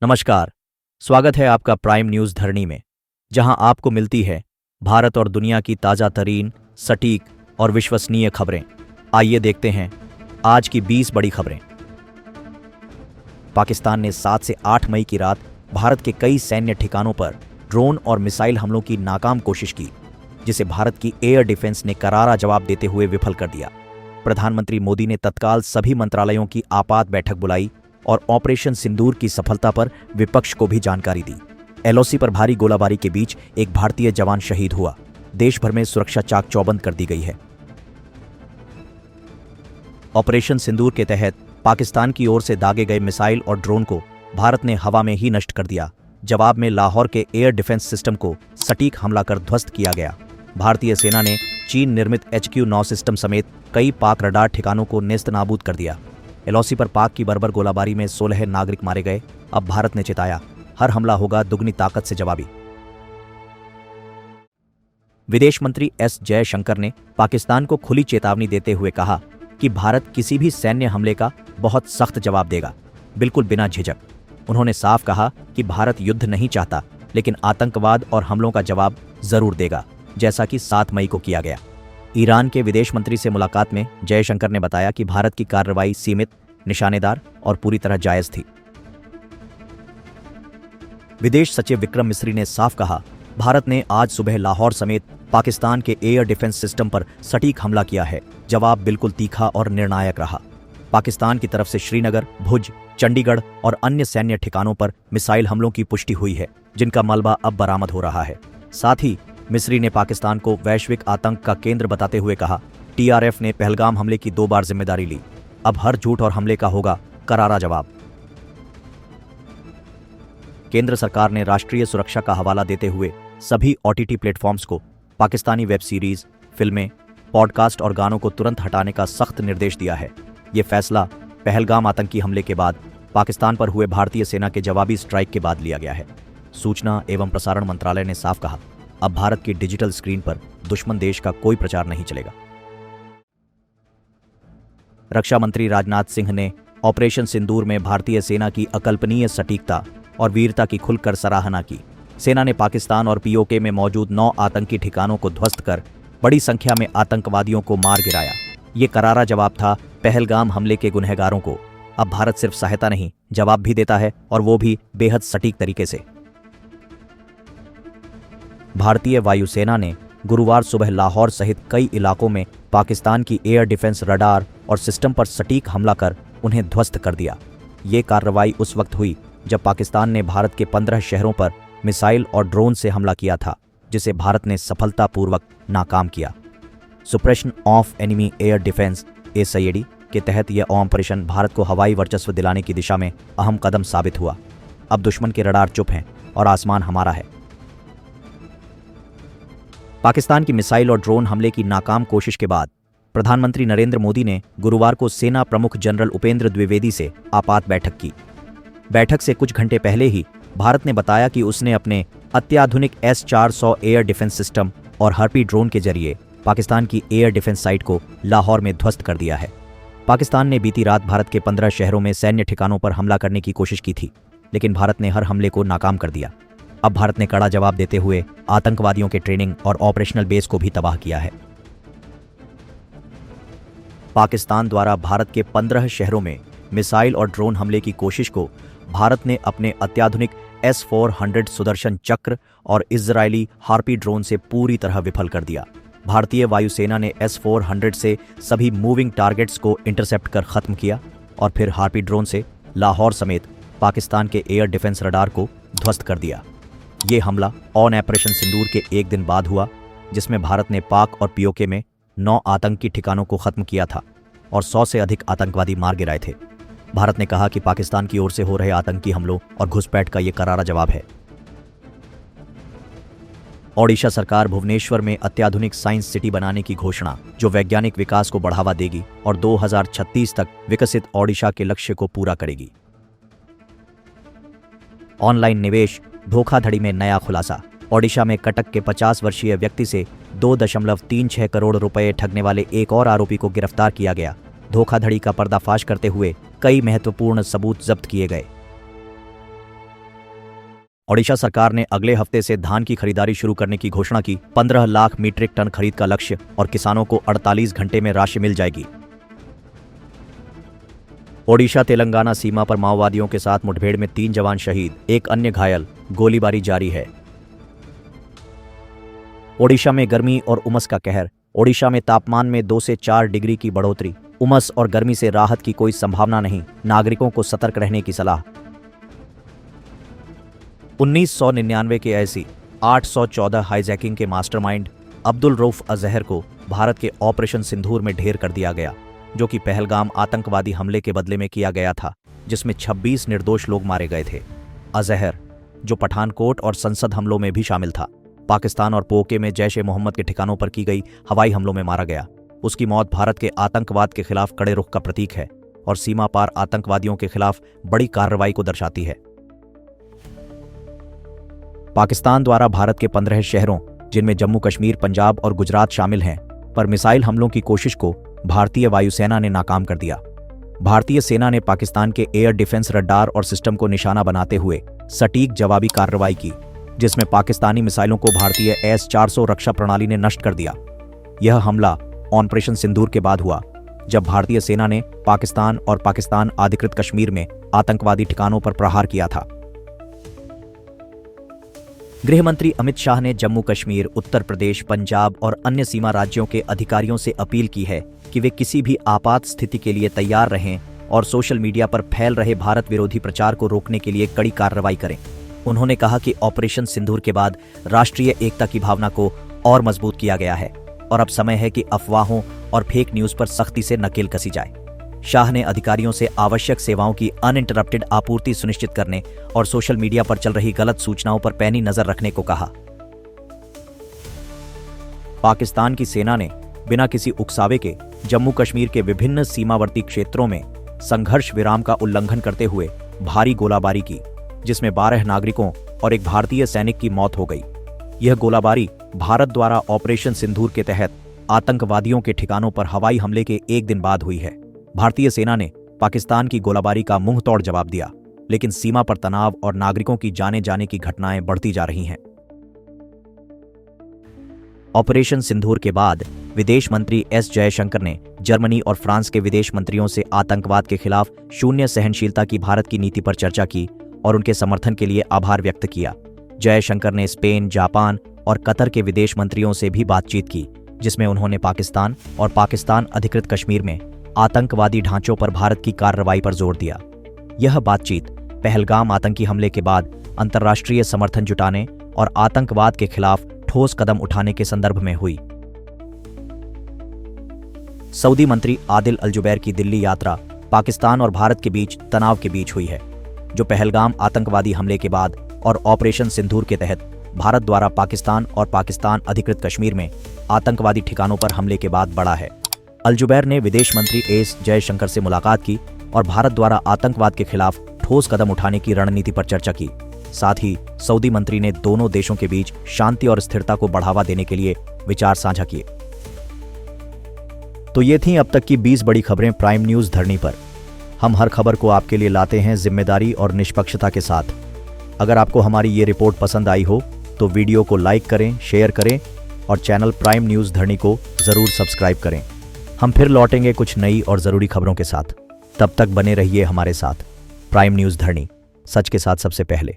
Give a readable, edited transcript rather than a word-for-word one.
नमस्कार। स्वागत है आपका प्राइम न्यूज़ धरनी में, जहां आपको मिलती है भारत और दुनिया की ताज़ा तरीन, सटीक और विश्वसनीय खबरें। आइए देखते हैं आज की 20 बड़ी खबरें। पाकिस्तान ने 7 से 8 मई की रात भारत के कई सैन्य ठिकानों पर ड्रोन और मिसाइल हमलों की नाकाम कोशिश की, जिसे भारत की एयर डिफेंस ने करारा जवाब देते हुए विफल कर दिया। प्रधानमंत्री मोदी ने तत्काल सभी मंत्रालयों की आपात बैठक बुलाई और ऑपरेशन सिंदूर की सफलता पर विपक्ष को भी जानकारी दी। एलओसी पर भारी गोलाबारी के बीच एक भारतीय जवान शहीद हुआ। देश भर में सुरक्षा चाक चौबंद कर दी गई है। ऑपरेशन सिंदूर के तहत पाकिस्तान की ओर से दागे गए मिसाइल और ड्रोन को भारत ने हवा में ही नष्ट कर दिया। जवाब में लाहौर के एयर डिफेंस सिस्टम को सटीक हमला कर ध्वस्त किया गया। भारतीय सेना ने चीन निर्मित HQ-9 सिस्टम समेत कई पाक रडार ठिकानों को नेस्तनाबूद कर दिया। एलओसी पर पाक की बर्बर गोलाबारी में 16 नागरिक मारे गए। अब भारत ने चिताया, हर हमला होगा दुगनी ताकत से जवाबी। विदेश मंत्री एस जयशंकर ने पाकिस्तान को खुली चेतावनी देते हुए कहा कि भारत किसी भी सैन्य हमले का बहुत सख्त जवाब देगा, बिल्कुल बिना झिझक। उन्होंने साफ कहा कि भारत युद्ध नहीं चाहता, लेकिन आतंकवाद और हमलों का जवाब जरूर देगा, जैसा कि 7 मई को किया गया। ईरान के विदेश मंत्री से मुलाकात में जयशंकर ने बताया कि भारत की कार्रवाई सीमित, निशानेदार और पूरी तरह जायज थी। विदेश सचिव विक्रम मिस्री ने साफ कहा, भारत ने आज सुबह लाहौर समेत पाकिस्तान के एयर डिफेंस सिस्टम पर सटीक हमला किया है। जवाब बिल्कुल तीखा और निर्णायक रहा। पाकिस्तान की तरफ से श्रीनगर, भुज, चंडीगढ़ और अन्य सैन्य ठिकानों पर मिसाइल हमलों की पुष्टि हुई है, जिनका मलबा अब बरामद हो रहा है। साथ ही मिस्री ने पाकिस्तान को वैश्विक आतंक का केंद्र बताते हुए कहा, TRF ने पहलगाम हमले की 2 बार जिम्मेदारी ली। अब हर झूठ और हमले का होगा करारा जवाब। केंद्र सरकार ने राष्ट्रीय सुरक्षा का हवाला देते हुए सभी OTT प्लेटफॉर्म्स को पाकिस्तानी वेब सीरीज, फिल्में, पॉडकास्ट और गानों को तुरंत हटाने का सख्त निर्देश दिया है। ये फैसला पहलगाम आतंकी हमले के बाद पाकिस्तान पर हुए भारतीय सेना के जवाबी स्ट्राइक के बाद लिया गया है। सूचना एवं प्रसारण मंत्रालय ने साफ कहा, अब भारत की डिजिटल स्क्रीन पर दुश्मन देश का कोई प्रचार नहीं चलेगा। रक्षा मंत्री राजनाथ सिंह ने ऑपरेशन सिंदूर में भारतीय सेना की अकल्पनीय सटीकता और वीरता की खुलकर सराहना की। सेना ने पाकिस्तान और POK में मौजूद 9 आतंकी ठिकानों को ध्वस्त कर बड़ी संख्या में आतंकवादियों को मार गिराया। ये करारा जवाब था पहलगाम हमले के गुनहगारों को। अब भारत सिर्फ सहायता नहीं, जवाब भी देता है, और वो भी बेहद सटीक तरीके से। भारतीय वायुसेना ने गुरुवार सुबह लाहौर सहित कई इलाकों में पाकिस्तान की एयर डिफेंस रडार और सिस्टम पर सटीक हमला कर उन्हें ध्वस्त कर दिया। ये कार्रवाई उस वक्त हुई जब पाकिस्तान ने भारत के 15 शहरों पर मिसाइल और ड्रोन से हमला किया था, जिसे भारत ने सफलतापूर्वक नाकाम किया। Suppression of enemy air defence SIAD के तहत यह ऑपरेशन भारत को हवाई वर्चस्व दिलाने की दिशा में अहम कदम साबित हुआ। अब दुश्मन के रडार चुप हैं और आसमान हमारा है। पाकिस्तान की मिसाइल और ड्रोन हमले की नाकाम कोशिश के बाद प्रधानमंत्री नरेंद्र मोदी ने गुरुवार को सेना प्रमुख जनरल उपेंद्र द्विवेदी से आपात बैठक की। बैठक से कुछ घंटे पहले ही भारत ने बताया कि उसने अपने अत्याधुनिक S-400 एयर डिफेंस सिस्टम और हार्पी ड्रोन के जरिए पाकिस्तान की एयर डिफेंस साइट को लाहौर में ध्वस्त कर दिया है। पाकिस्तान ने बीती रात भारत के 15 शहरों में सैन्य ठिकानों पर हमला करने की कोशिश की थी, लेकिन भारत ने हर हमले को नाकाम कर दिया। अब भारत ने कड़ा जवाब देते हुए आतंकवादियों के ट्रेनिंग और ऑपरेशनल बेस को भी तबाह किया है। पाकिस्तान द्वारा भारत के 15 शहरों में मिसाइल और ड्रोन हमले की कोशिश को भारत ने अपने अत्याधुनिक S-400 सुदर्शन चक्र और इजरायली हार्पी ड्रोन से पूरी तरह विफल कर दिया। भारतीय वायुसेना ने S-400 से सभी मूविंग टारगेट्स को इंटरसेप्ट कर खत्म किया और फिर हार्पी ड्रोन से लाहौर समेत पाकिस्तान के एयर डिफेंस रडार को ध्वस्त कर दिया। ये हमला ऑपरेशन सिंदूर के एक दिन बाद हुआ, जिसमें भारत ने पाक और POK में 9 आतंकी ठिकानों को खत्म किया था और 100 से अधिक आतंकवादी मार गिराए थे। भारत ने कहा कि पाकिस्तान की ओर से हो रहे आतंकी हमलों और घुसपैठ का ये करारा जवाब है। ओडिशा सरकार भुवनेश्वर में अत्याधुनिक साइंस सिटी बनाने की घोषणा, जो वैज्ञानिक विकास को बढ़ावा देगी और 2036 तक विकसित ओडिशा के लक्ष्य को पूरा करेगी। ऑनलाइन निवेश धोखाधड़ी में नया खुलासा। ओडिशा में कटक के 50 वर्षीय व्यक्ति से 2.36 करोड़ रुपए ठगने वाले एक और आरोपी को गिरफ्तार किया गया। धोखाधड़ी का पर्दाफाश करते हुए कई महत्वपूर्ण सबूत जब्त किए गए। ओडिशा सरकार ने अगले हफ्ते से धान की खरीदारी शुरू करने की घोषणा की। 15 लाख मीट्रिक टन खरीद का लक्ष्य और किसानों को 48 घंटे में राशि मिल जाएगी। ओडिशा तेलंगाना सीमा पर माओवादियों के साथ मुठभेड़ में 3 जवान शहीद, 1 अन्य घायल, गोलीबारी जारी है। ओडिशा में गर्मी और उमस का कहर। ओडिशा में तापमान में 2 से 4 डिग्री की बढ़ोतरी। उमस और गर्मी से राहत की कोई संभावना नहीं, नागरिकों को सतर्क रहने की सलाह। 1999 के ऐसी 814 हाईजैकिंग के मास्टरमाइंड अब्दुल रऊफ अजहर को भारत के ऑपरेशन सिंदूर में ढेर कर दिया गया, जो कि पहलगाम आतंकवादी हमले के बदले में किया गया था, जिसमें 26 निर्दोष लोग मारे गए थे। अजहर, जो पठानकोट और संसद हमलों में भी शामिल था, पाकिस्तान और पोके में जैश ए मोहम्मद के ठिकानों पर की गई हवाई हमलों में मारा गया। उसकी मौत भारत के आतंकवाद के खिलाफ कड़े रुख का प्रतीक है और सीमा पार आतंकवादियों के खिलाफ बड़ी कार्रवाई को दर्शाती है। पाकिस्तान द्वारा भारत के 15 शहरों, जिनमें जम्मू कश्मीर, पंजाब और गुजरात शामिल हैं, पर मिसाइल हमलों की कोशिश को भारतीय वायुसेना ने नाकाम कर दिया। भारतीय सेना ने पाकिस्तान के एयर डिफेंस रडार और सिस्टम को निशाना बनाते हुए सटीक जवाबी कार्रवाई की, जिसमें पाकिस्तानी मिसाइलों को भारतीय S-400 रक्षा प्रणाली ने नष्ट कर दिया। यह हमला ऑपरेशन सिंदूर के बाद हुआ, जब भारतीय सेना ने पाकिस्तान और पाकिस्तान अधिकृत कश्मीर में आतंकवादी ठिकानों पर प्रहार किया था। गृह मंत्री अमित शाह ने जम्मू कश्मीर, उत्तर प्रदेश, पंजाब और अन्य सीमा राज्यों के अधिकारियों से अपील की है कि वे किसी भी आपात स्थिति के लिए तैयार रहें और सोशल मीडिया पर फैल रहे भारत विरोधी प्रचार को रोकने के लिए कड़ी कार्रवाई करें। उन्होंने कहा कि ऑपरेशन सिंदूर के बाद राष्ट्रीय एकता की भावना को और मजबूत किया गया है और अब समय है कि अफवाहों और फेक न्यूज पर सख्ती से नकेल कसी जाए। शाह ने अधिकारियों से आवश्यक सेवाओं की अनइंटरप्टेड आपूर्ति सुनिश्चित करने और सोशल मीडिया पर चल रही गलत सूचनाओं पर पैनी नजर रखने को कहा। पाकिस्तान की सेना ने बिना किसी उकसावे के जम्मू कश्मीर के विभिन्न सीमावर्ती क्षेत्रों में संघर्ष विराम का उल्लंघन करते हुए भारी गोलाबारी की, जिसमें 12 नागरिकों और एक भारतीय सैनिक की मौत हो गई। यह गोलाबारी भारत द्वारा ऑपरेशन सिंदूर के तहत आतंकवादियों के ठिकानों पर हवाई हमले के एक दिन बाद हुई है। भारतीय सेना ने पाकिस्तान की गोलाबारी का मुंहतोड़ जवाब दिया, लेकिन सीमा पर तनाव और नागरिकों की जाने जाने की घटनाएं बढ़ती जा रही हैं। ऑपरेशन सिंदूर के बाद विदेश मंत्री एस जयशंकर ने जर्मनी और फ्रांस के विदेश मंत्रियों से आतंकवाद के खिलाफ शून्य सहनशीलता की भारत की नीति पर चर्चा की और उनके समर्थन के लिए आभार व्यक्त किया। जयशंकर ने स्पेन, जापान और कतर के विदेश मंत्रियों से भी बातचीत की, जिसमें उन्होंने पाकिस्तान और पाकिस्तान अधिकृत कश्मीर में आतंकवादी ढांचों पर भारत की कार्रवाई पर जोर दिया। यह बातचीत पहलगाम आतंकी हमले के बाद अंतर्राष्ट्रीय समर्थन जुटाने और आतंकवाद के खिलाफ ठोस कदम उठाने के संदर्भ में हुई। सऊदी मंत्री आदिल अल जुबैर की दिल्ली यात्रा पाकिस्तान और भारत के बीच तनाव के बीच हुई है, जो पहलगाम आतंकवादी हमले के बाद और ऑपरेशन सिंदूर के तहत भारत द्वारा पाकिस्तान और पाकिस्तान अधिकृत कश्मीर में आतंकवादी ठिकानों पर हमले के बाद बढ़ा है। अल जुबैर ने विदेश मंत्री एस जयशंकर से मुलाकात की और भारत द्वारा आतंकवाद के खिलाफ ठोस कदम उठाने की रणनीति पर चर्चा की। साथ ही सऊदी मंत्री ने दोनों देशों के बीच शांति और स्थिरता को बढ़ावा देने के लिए विचार साझा किए। तो ये थी अब तक की 20 बड़ी खबरें प्राइम न्यूज धरनी पर। हम हर खबर को आपके लिए लाते हैं जिम्मेदारी और निष्पक्षता के साथ। अगर आपको हमारी ये रिपोर्ट पसंद आई हो तो वीडियो को लाइक करें, शेयर करें और चैनल प्राइम न्यूज धरनी को जरूर सब्सक्राइब करें। हम फिर लौटेंगे कुछ नई और जरूरी खबरों के साथ। तब तक बने रहिए हमारे साथ। प्राइम न्यूज धरनी, सच के साथ सबसे पहले।